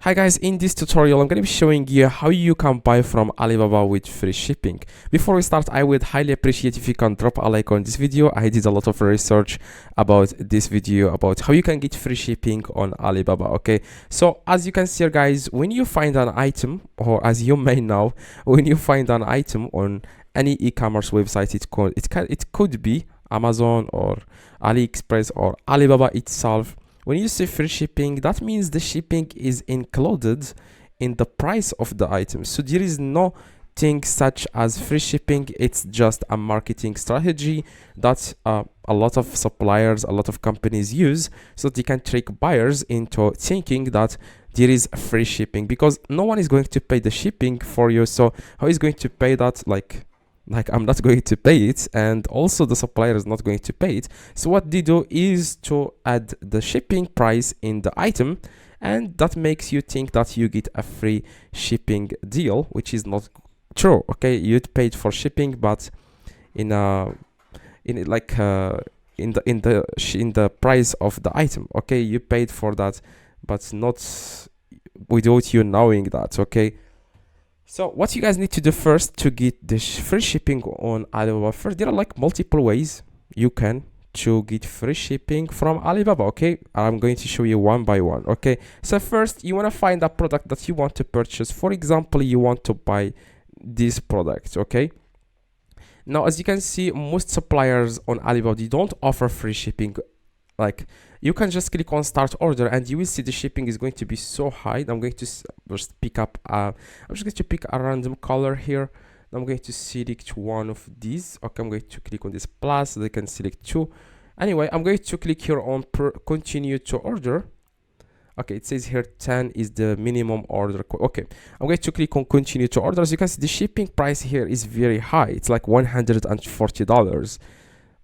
Hi guys, in this tutorial I'm going to be showing you how you can buy from Alibaba with free shipping. Before we start, I would highly appreciate if you can drop a like on this video. I did a lot of research about this video about how you can get free shipping on Alibaba. Okay, so as you can see here guys, when you find an item, or as you may know, when you find an item on any e-commerce website, it could be Amazon or AliExpress or Alibaba itself. When you say free shipping, that means the shipping is included in the price of the item. So there is no thing such as free shipping. It's just a marketing strategy that a lot of suppliers, a lot of companies use so they can trick buyers into thinking that there is free shipping, because no one is going to pay the shipping for you. So how is going to pay that? Like I'm not going to pay it, and also the supplier is not going to pay it. So what they do is to add the shipping price in the item, and that makes you think that you get a free shipping deal, which is not true. Okay, you'd paid for shipping, but in the price of the item. Okay, you paid for that, but not without you knowing that. Okay. So what you guys need to do first to get the free shipping on Alibaba, first there are like multiple ways you can to get free shipping from Alibaba. Okay, I'm going to show you one by one. Okay, so first you want to find a product that you want to purchase. For example, you want to buy this product. Okay, now as you can see, most suppliers on Alibaba, they don't offer free shipping. Like, you can just click on start order and you will see the shipping is going to be so high. I'm going to just pick up I'm just going to pick a random color here. I'm going to select one of these. Okay, I'm going to click on this plus so they can select two. Anyway, I'm going to click here on continue to order. Okay, it says here 10 is the minimum order. Okay, I'm going to click on continue to order. As you can see, the shipping price here is very high. It's like $140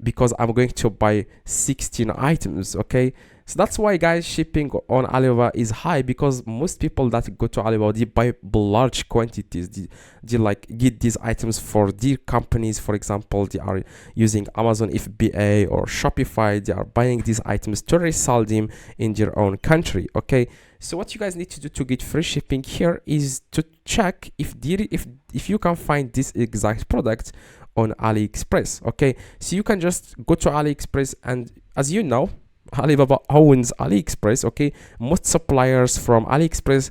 because I'm going to buy 16 items. Okay, so that's why guys, shipping on Alibaba is high, because most people that go to Alibaba, they buy large quantities. They like get these items for their companies. For example, they are using Amazon FBA or Shopify. They are buying these items to resell them in their own country. Okay, so what you guys need to do to get free shipping here is to check if you can find this exact product on AliExpress. Okay, so you can just go to AliExpress, and as you know, Alibaba owns AliExpress. Okay, most suppliers from AliExpress,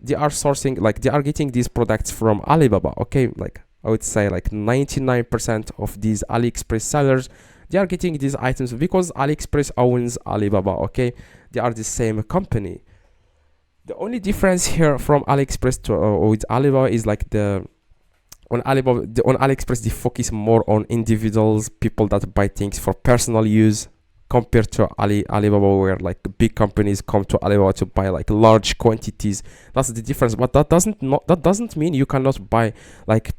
they are sourcing, like they are getting these products from Alibaba. Okay, like I would say like 99% of these AliExpress sellers, they are getting these items because AliExpress owns Alibaba. Okay, they are the same company. The only difference here from AliExpress to with Alibaba is like on AliExpress, they focus more on individuals, people that buy things for personal use, compared to Alibaba, where like big companies come to Alibaba to buy like large quantities. That's the difference. But that doesn't mean you cannot buy like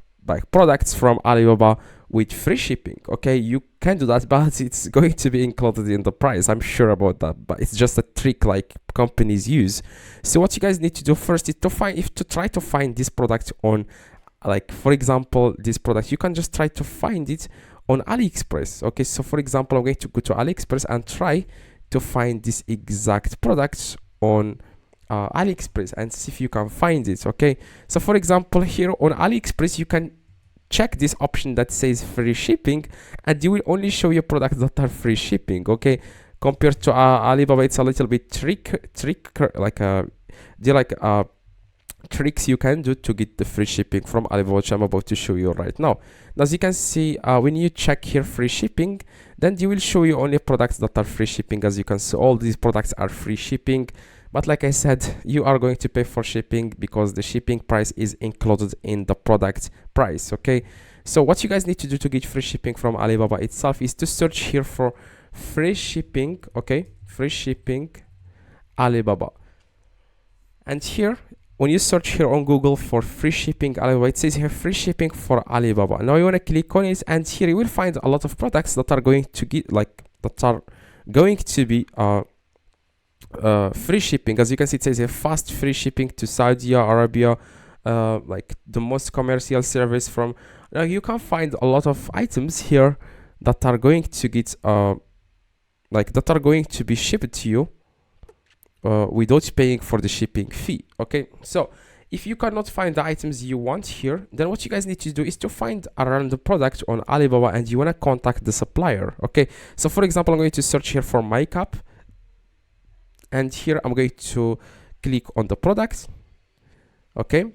products from Alibaba with free shipping. Okay, you can do that, but it's going to be included in the price. I'm sure about that, but it's just a trick like companies use. So what you guys need to do first is to try to find this product on, like for example, this product, you can just try to find it on AliExpress. Okay, so for example, I'm going to go to AliExpress and try to find this exact product on AliExpress and see if you can find it. Okay, so for example, here on AliExpress, you can check this option that says free shipping, and you will only show you products that are free shipping. Okay, compared to Alibaba, it's a little bit tricks you can do to get the free shipping from Alibaba, which I'm about to show you right now. Now, as you can see, when you check here free shipping, then they will show you only products that are free shipping. As you can see, all these products are free shipping, but like I said, you are going to pay for shipping because the shipping price is included in the product price. Okay, so what you guys need to do to get free shipping from Alibaba itself is to search here for free shipping. Okay, free shipping Alibaba, and here, when you search here on Google for free shipping Alibaba, it says here free shipping for Alibaba. Now you want to click on it, and here you will find a lot of products that are going to be free shipping. As you can see, it says here fast free shipping to Saudi Arabia, like the most commercial service from. Now you can find a lot of items here that are going to get that are going to be shipped to you without paying for the shipping fee. Okay, so if you cannot find the items you want here, then what you guys need to do is to find around the product on Alibaba, and you want to contact the supplier. Okay, so for example, I'm going to search here for makeup, and here I'm going to click on the product. Okay,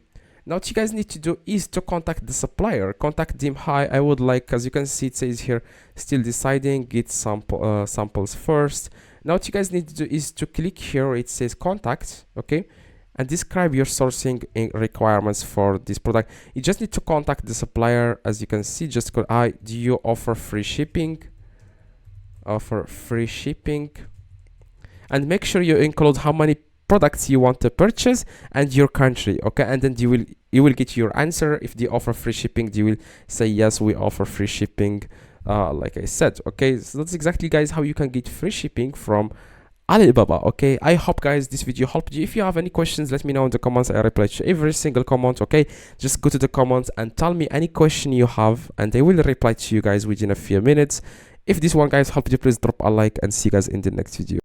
now what you guys need to do is to contact the supplier. Contact them. Hi, I would like, as you can see, it says here, still deciding, get samples first. Now what you guys need to do is to click here, it says contact. Okay, and describe your sourcing requirements for this product. You just need to contact the supplier. As you can see, just go, do you offer free shipping? Offer free shipping, and make sure you include how many products you want to purchase and your country. Okay, and then you will get your answer. If they offer free shipping, you will say yes, we offer free shipping, like I said. Okay, so that's exactly, guys, how you can get free shipping from Alibaba. Okay, I hope, guys, this video helped you. If you have any questions, let me know in the comments. I reply to every single comment. Okay, just go to the comments and tell me any question you have, and I will reply to you guys within a few minutes. If this one, guys, helped you, please drop a like, and see you guys in the next video.